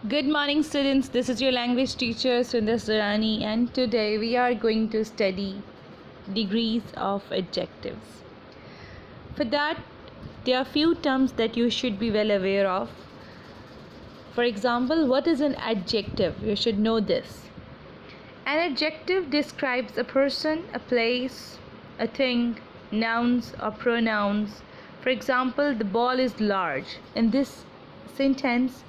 Good morning, students. This is your language teacher Sundar Surani, and today we are going to study degrees of adjectives. For that, there are few terms that you should be well aware of. For example, what is an adjective? You should know this. An adjective describes a person, a place, a thing, nouns or pronouns. For example, the ball is large. In this sentence,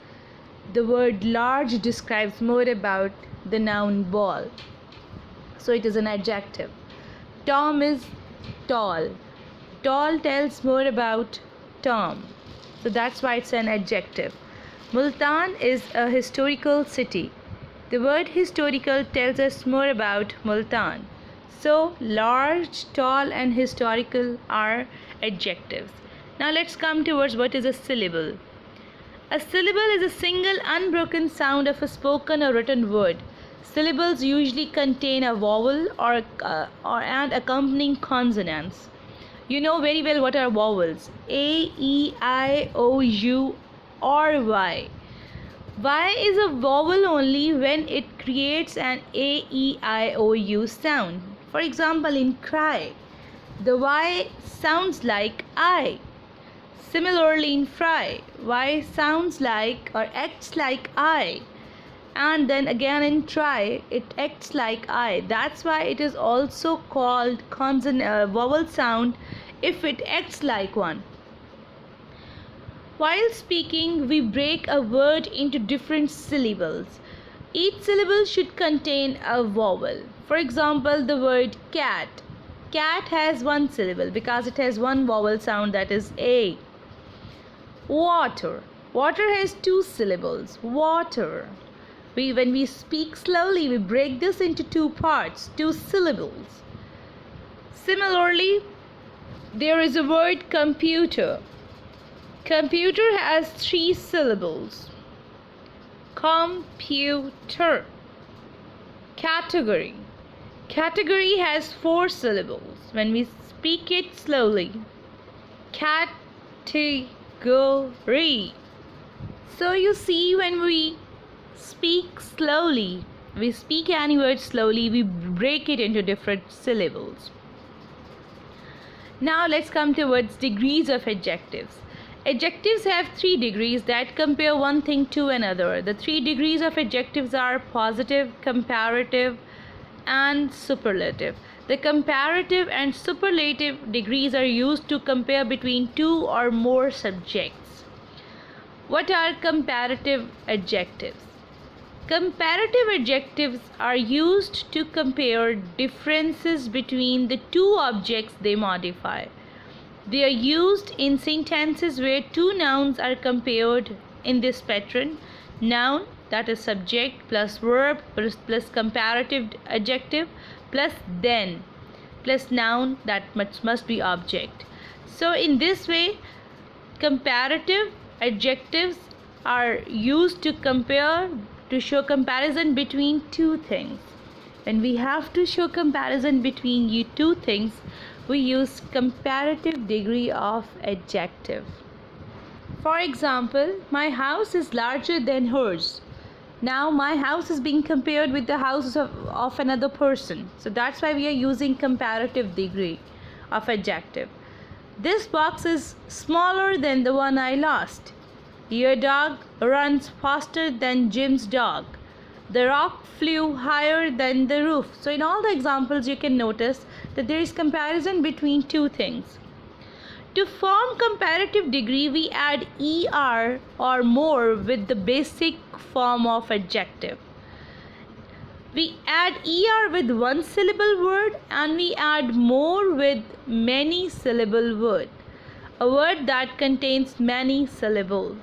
the word large describes more about the noun ball, so it is an adjective. Tom is tall. Tall tells more about Tom, so that's why it's an adjective. Multan is a historical city. The word historical tells us more about Multan, so large, tall and historical are adjectives. Now let's come towards what is a syllable. A syllable is a single unbroken sound of a spoken or written word. Syllables usually contain a vowel or and accompanying consonants. You know very well what are vowels: A, E, I, O, U or Y. Y is a vowel only when it creates an A, E, I, O, U sound. For example, in cry, the Y sounds like I. Similarly, in fry, Y sounds like or acts like I, and then again in try, it acts like I. That's why it is also called vowel sound if it acts like one. While speaking, we break a word into different syllables. Each syllable should contain a vowel. For example, the word cat. Cat has one syllable because it has one vowel sound, that is A. Water. Water has two syllables. Water. When we speak slowly, we break this into two parts, two syllables. Similarly, there is a word computer. Computer has three syllables. Computer. Category. Category has four syllables. When we speak it slowly, category. So you see, when we speak slowly, we speak any word slowly, we break it into different syllables. Now let's come towards degrees of adjectives. Adjectives have 3 degrees that compare one thing to another. The 3 degrees of adjectives are positive, comparative and superlative. The comparative and superlative degrees are used to compare between two or more subjects. What are comparative adjectives? Comparative adjectives are used to compare differences between the two objects they modify. They are used in sentences where two nouns are compared in this pattern. Noun, that is subject, plus verb plus comparative adjective plus then plus noun, that must be object. So in this way, comparative adjectives are used to compare, to show comparison between two things. When we have to show comparison between two things, we use comparative degree of adjective. For example, my house is larger than hers. Now my house is being compared with the house of another person. So that's why we are using comparative degree of adjective. This box is smaller than the one I lost. Your dog runs faster than Jim's dog. The rock flew higher than the roof. So in all the examples, you can notice that there is comparison between two things. To form comparative degree, we add er or more with the basic form of adjective. We add er with one syllable word and we add more with many syllable word, a word that contains many syllables.